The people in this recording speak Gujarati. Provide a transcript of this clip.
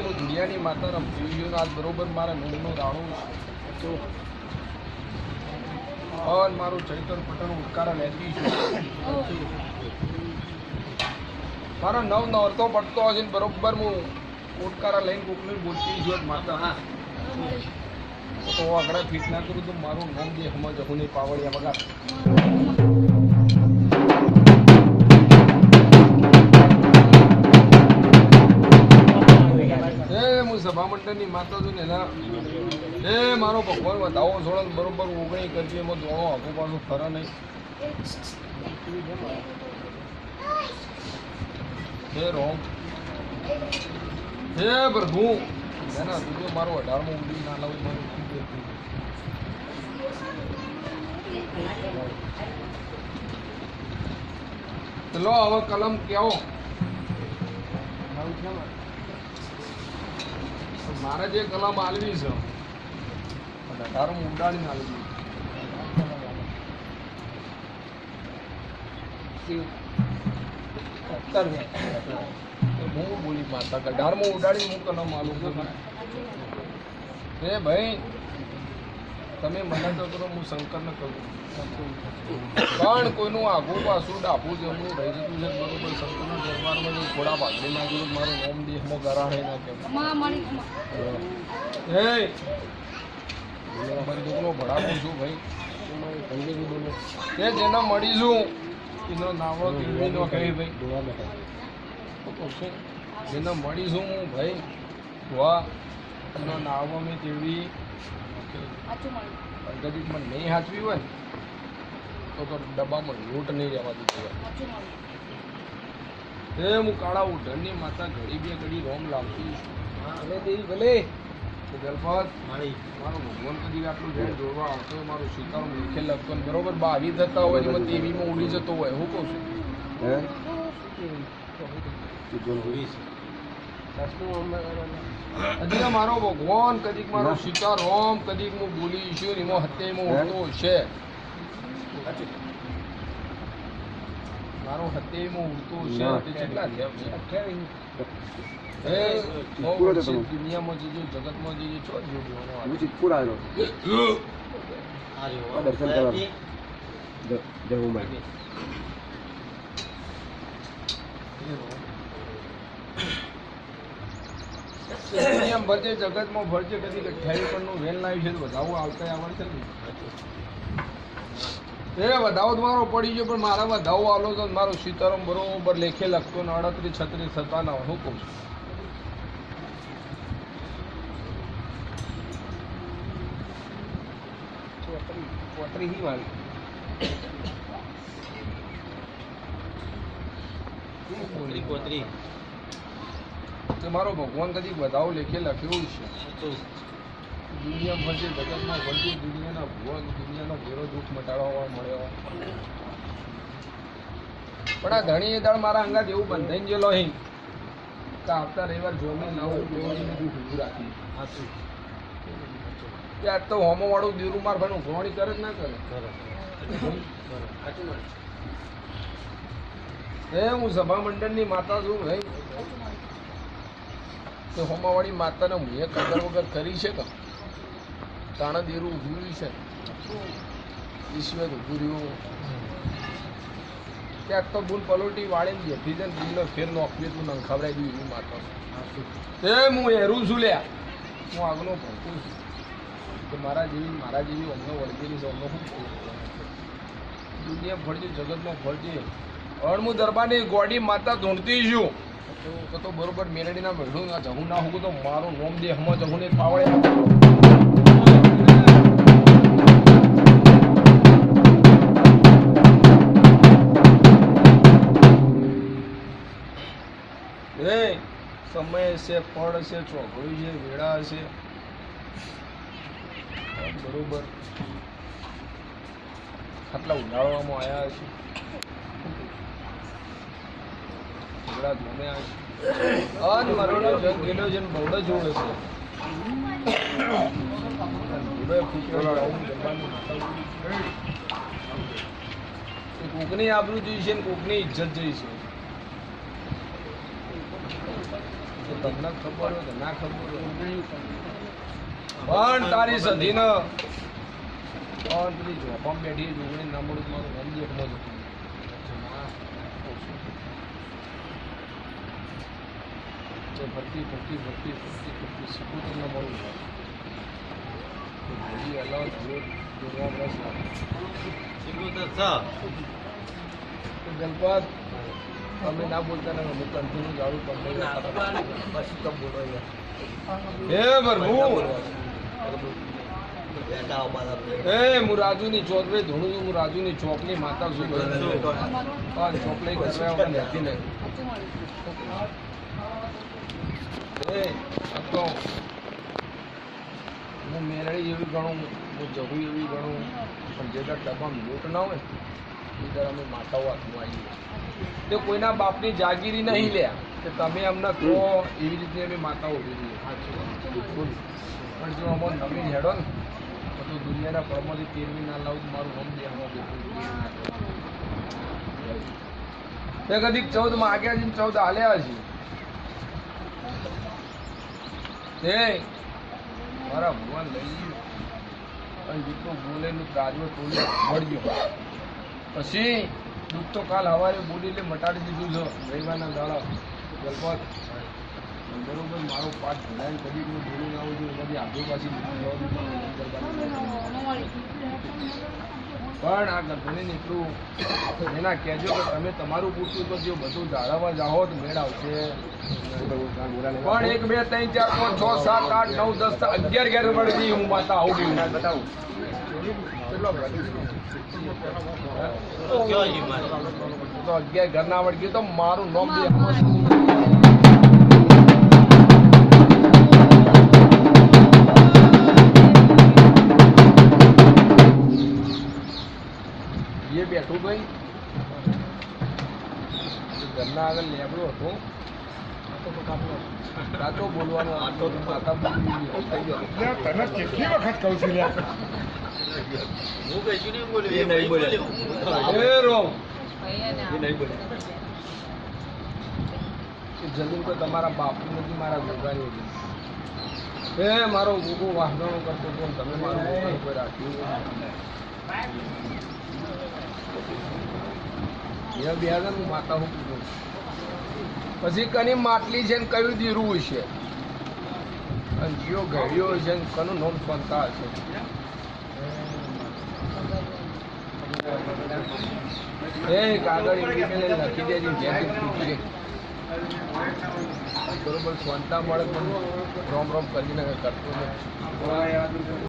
હું દુનિયાની માતાના પીવીઓનો આજ બરોબર મારા નોમનું રાણું અન મારું ચૈતર પટનું ઉત્કારા લેતી છું મારો નવ નવરતો પડતો હશે ને બરોબર હું ઉત્કારા લઈને કોકની બોલતી છું માતા તો આગળ ફિટ ના કરું તો મારું નોમ જે સમજ હું નહીં પાવડિયા વગર સભા મંડળની માતા છું ને એના એ મારો ભગવાન વધાવો છોડો બરોબર ઓગણી કરજે એમાં દોડો આગું પાછું ખરા નહીં હે રોમ હે પ્રભુ એના તું મારો 18મો ઉડી ના લાવું મારું ચલો હવે કલમ કેવો મારે જે કલમ આલવી છે 18મું ઉડાડીને આલવી હું બોલી માતા 18મું ઉડાડીને હું કલમ આલું હે ભાઈ તમે મને તો કરો હું શંકરને કહું પણ કોઈનું આગું પાછું ડાબું જમણું રહી જતું છે બરોબર શંકરના દરબારમાં જો થોડા ભાગડી નાખ્યું મારું નોમ દેહમાં ગરાણે નાખે હે મારી દુકનો ભડાવું છું ભાઈ તે જેને મળીશું એનો નાવો નો કહી ભાઈ જેને મળીશું હું ભાઈ વાહ એનો નાવો મેં તેવી કદી મને નહીં હાચવી હોય ને તો ડબ્બામાં લોટ નહીં રહેવા દીધું હોય હું કાળા ઉઢણની માતા ઘડી બે ઘડી રોમ લાવતી ભલે દેવી ભલે ગલફત મારો ભગવાન કદી આટલું ધ્યાન જોડવા આવતો હોય મારું સ્વીકારો લીખે લખતો ને બરોબર બાવી થતા હોય એમાં ટીવીમાં ઉડી જતો હોય હું કહું છું હજી મારો ભગવાન કદીક મારો શિકાર હોમ કદીક હું બોલીશું ને એમાં હત્યામાં ઉઠતો છે મારો હત્યામાં ઉઠતો છે કેટલા દુનિયામાં જે જગતમાં જે છો ભરજે જગતમાં ભરજે કદી 28 નું વેલ લાવી છે વધાવો આવતા આવડશે ને એ વધાવો મારો પડી ગયો પણ મારા વધાવો આલો તો મારો સીતારામ બરોબર લેખે લખતો ને 38 36 થતા ના હું કહું છું ચોતરી હી વાળી કોતરી મારો ભગવાન કદી વધાવો લેખે લખ્યું છે દુનિયા ભરજે જગતમાં ભરજે દુનિયાના ભુવન દુનિયાનો ઘેરો દુઃખ મટાડવા મળ્યો પણ આ ધણી એ દાળ મારા અંગાત એવું બંધાઈને ગયેલો અહીં કે આવતા રવિવાર જોઈને નવું દુઃખ ઊભું રાખી આજ તો હોમો વાળું દેરું માર ભાઈ ઉઘરાણી કરે જ ના કરે હે હું સભા મંડળની માતા છું ભાઈ તો હોમાવાળી માતાને હું એ કદર વગર કરી છે કે તાણા દેરું ઊભું છે ઈશ્વર ઊભું રહ્યું ત્યાં તો બુલ પલોટી વાળીને બેઠી છે ને બુલને ફેર નોકરી તું નંખાવડાવી દઉં એવી માતા એ હું હેરું છું લ્યા હું આગલો ભણતું છું કે મારા જેવી અમને વળગેલી છે અમને શું દુનિયા ફરજે જગતમાં ફરજે અણમું દરબારની ગોડી માતા ધૂણતી છું તો બરોબર મેલડીના મેળું જવું ના હોવું તો મારું નોમ દે હમ જવું ને પાવડે સમય છે ફળ છે ચોઘડી છે વેળા છે બરોબર આટલા ઉડાડવામાં આવ્યા છે કોકની આબરૂ જોઈ છે ને કોકની ઇજ્જત જોઈ છે તમને ખબર હોય કે ના ખબર હોય પણ તારી સધીને પણ પેલી જોખમ બેઠી જોગણી ના મળું મારું મન દેખમાં જતું ફરતી ફરતી ફરતી ફરતી ફરતી શીખવું તમને મળું ઘડી અલાવ જોડવા રસ ગણપત અમે ના બોલતા ને અમે કન્ટિન્યુ જાડું તમને હે પ્રભુ હું રાજુની ચોક રે ધોણું છું હું રાજુની ચોકની માતા છું ચોક લઈ ગયા નથી નહીં હું મેરડી એવી ગણું હું જવું એવી ગણું પણ જે ડબ્બામાં લોટ ના હોય એ દર અમે માતાઓ હાથમાં આવીએ તે કોઈના બાપની જાગીરી નહીં લે કે તમે અમને કહો એવી રીતે અમે માતાઓ ઉભી રહીએ બિલકુલ પણ જો અમો નવીન હેડો ને તો દુનિયાના પડમાંથી તેરવી ના લાવું મારું નામ દે તે કદીક 14 માં આગળ જઈને 14 હાલ્યા છે એ મારા ભગવાન લઈ ગયું અને જેટલું બોલેલું તાજવે ટોલે મળ્યું પછી દુઃખ તો કાલ સવારે બોલીને મટાડી દીધું છે રવિવારના દાડા ગલપત બરોબર મારો પાઠ ભણાઈને કદી હું બોલી ના આવું છું બધી આજુબાજુ પણ આ ગર્ભને નીકળું એના કહેજો કે તમે તમારું પૂછતું તો જો બધું જાળવવા જાઓ તો મેળ આવશે પણ 1 2 3 4 5 6 7 8 9 10 11 ઘેર વળતી હું માતા આવું ના બતાવું કેટલો તો 11 ઘર ના વળગ્યું તો મારું નામ બી એ બેઠું ભાઈ ઘરના આગળ લેબડો હતો સાચો બોલવાનો આટલો માતા તને કેટલી વખત કહું છું હું કહીશું નહીં બોલ્યો એ નહીં બોલ્યો જમીન તો તમારા બાપની નથી મારા ગોગાની હતી એ મારો ગોગો વાહનો કરતો હતો તમે મારું ગોગા ઉપર રાખ્યું એ બે હું માતા હું પૂછું પછી કની માટલી છે ને કયું દીરું છે અને જીઓ ઘડ્યો છે ને કનું નોમ સ્વંતા હશે એ કાગળ લખી દેજે બરોબર સ્વંતા મળે પણ રોમ રોમ કરીને કરતો નથી